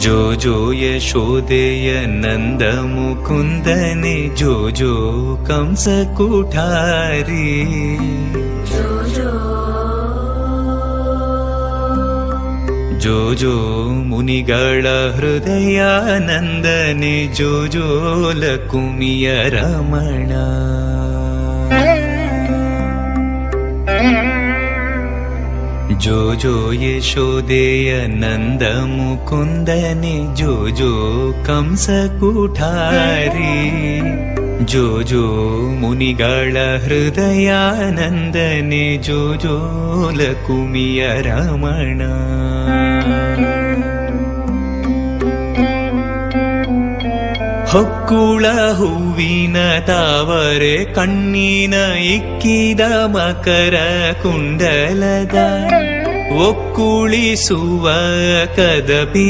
ಜೋ ಜೋ ಯಶೋದೆಯ ನಂದ ಮುಕುಂದನೆ ಜೋ ಜೋ ಕಂಸ ಕುಠಾರಿ ಜೋ ಜೋ ಮುನಿಗಳ ಹೃದಯ ನಂದನೆ ಜೋ ಜೋ ಲಕುಮಿಯ ರಮಣ ಜೋ ಜೋ ಯಶೋದೆಯ ನಂದ ಮುಕುಂದನೆ ಜೋ ಜೋ ಕಂಸ ಕುಠಾರಿ ಜೋ ಜೋ ಮುನಿಗಳ ಹೃದಯ ನಂದನೆ ಜೋ ಜೋ ಲಕುಮಿಯ ರಮಣ ಹೊಕ್ಕುಳ ಹೂವಿನ ತಾವರೆ ಕಣ್ಣಿನ ಇಕ್ಕಿದ ಮಕರ ಕುಂಡಲದ ಒಕ್ಕುಳಿಸುವ ಕದಪಿ